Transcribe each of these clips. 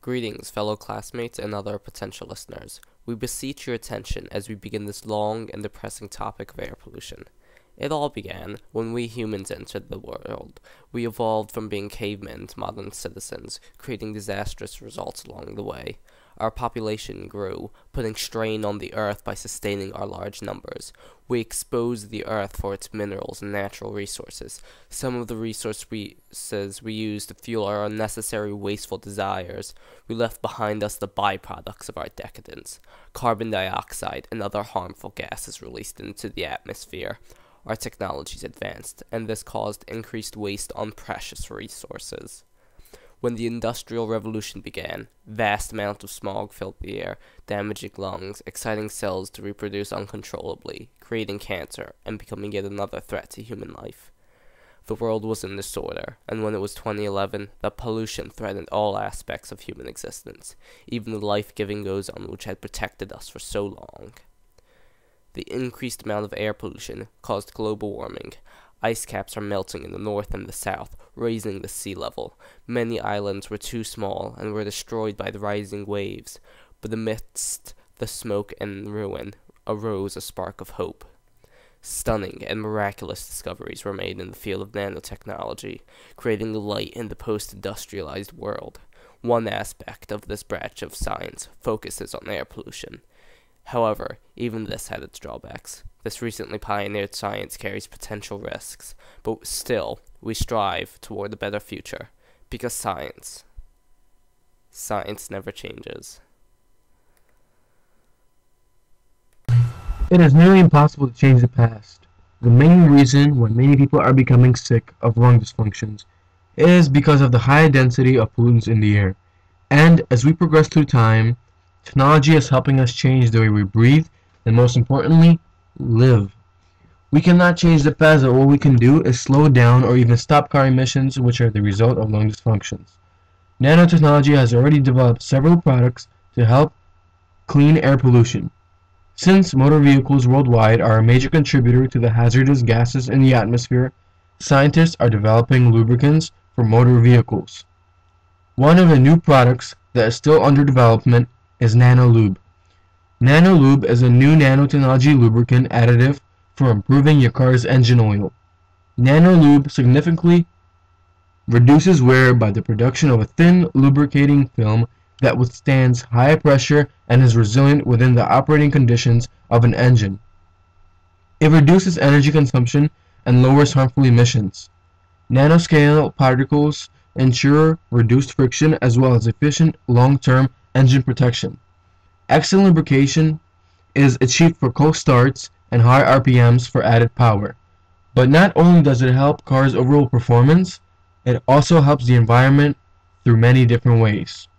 Greetings, fellow classmates and other potential listeners. We beseech your attention as we begin this long and depressing topic of air pollution. It all began when we humans entered the world. We evolved from being cavemen to modern citizens, creating disastrous results along the way. Our population grew, putting strain on the earth by sustaining our large numbers. We exposed the earth for its minerals and natural resources. Some of the resources we used to fuel our unnecessary wasteful desires. We left behind us the byproducts of our decadence. Carbon dioxide and other harmful gases released into the atmosphere. Our technologies advanced, and this caused increased waste on precious resources. When the Industrial Revolution began, vast amounts of smog filled the air, damaging lungs, exciting cells to reproduce uncontrollably, creating cancer, and becoming yet another threat to human life. The world was in disorder, and when it was 2011, the pollution threatened all aspects of human existence, even the life-giving ozone which had protected us for so long. The increased amount of air pollution caused global warming. Ice caps are melting in the north and the south, raising the sea level. Many islands were too small and were destroyed by the rising waves, but amidst the smoke and ruin arose a spark of hope. Stunning and miraculous discoveries were made in the field of nanotechnology, creating light in the post-industrialized world. One aspect of this branch of science focuses on air pollution. However, even this had its drawbacks. This recently pioneered science carries potential risks, but still, we strive toward a better future, because science never changes. It is nearly impossible to change the past. The main reason why many people are becoming sick of lung dysfunctions is because of the high density of pollutants in the air. And as we progress through time, technology is helping us change the way we breathe and, most importantly, live. We cannot change the past, but what we can do is slow down or even stop car emissions, which are the result of lung dysfunctions. Nanotechnology has already developed several products to help clean air pollution. Since motor vehicles worldwide are a major contributor to the hazardous gases in the atmosphere, scientists are developing lubricants for motor vehicles. One of the new products that is still under development is NanoLube. NanoLube is a new nanotechnology lubricant additive for improving your car's engine oil. NanoLube significantly reduces wear by the production of a thin lubricating film that withstands high pressure and is resilient within the operating conditions of an engine. It reduces energy consumption and lowers harmful emissions. Nanoscale particles ensure reduced friction as well as efficient long-term engine protection. Excellent lubrication is achieved for cold starts and high RPMs for added power. But not only does it help cars' overall performance, it also helps the environment through many different ways.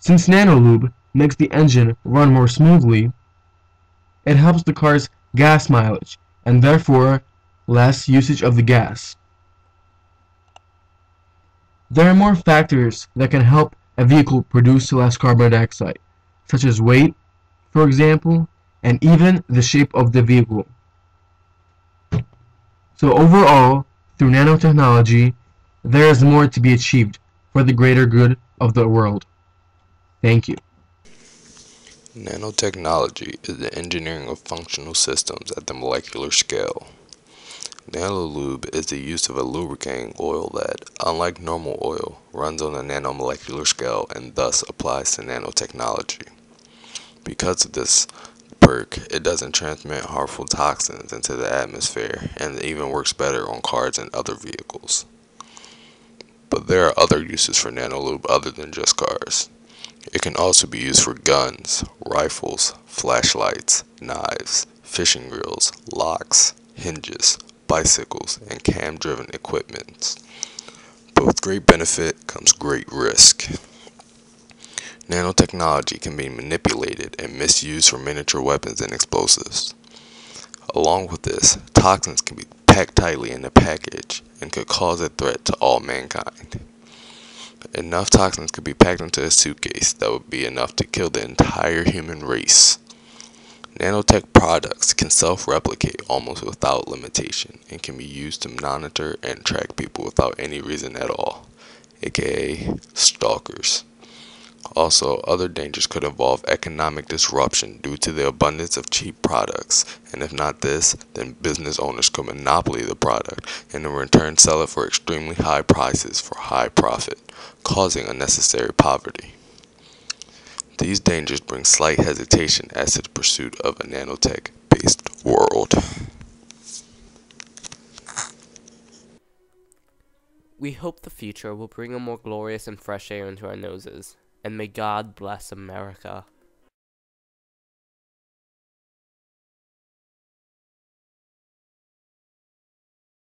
Since NanoLube makes the engine run more smoothly, it helps the car's gas mileage and therefore less usage of the gas. There are more factors that can help a vehicle produce less carbon dioxide, such as weight, for example, and even the shape of the vehicle. So overall, through nanotechnology, there is more to be achieved for the greater good of the world. Thank you. Nanotechnology is the engineering of functional systems at the molecular scale. Nanolube is the use of a lubricating oil that, unlike normal oil, runs on a nanomolecular scale and thus applies to nanotechnology. Because of this perk, it doesn't transmit harmful toxins into the atmosphere and it even works better on cars and other vehicles. But there are other uses for nanolube other than just cars. It can also be used for guns, rifles, flashlights, knives, fishing reels, locks, hinges, bicycles, and cam-driven equipment. But with great benefit comes great risk. Nanotechnology can be manipulated and misused for miniature weapons and explosives. Along with this, toxins can be packed tightly in a package and could cause a threat to all mankind. Enough toxins could be packed into a suitcase that would be enough to kill the entire human race. Nanotech products can self-replicate almost without limitation and can be used to monitor and track people without any reason at all, aka stalkers. Also, other dangers could involve economic disruption due to the abundance of cheap products, and if not this, then business owners could monopoly the product and in return sell it for extremely high prices for high profit, causing unnecessary poverty. These dangers bring slight hesitation as to the pursuit of a nanotech-based world. We hope the future will bring a more glorious and fresh air into our noses, and may God bless America.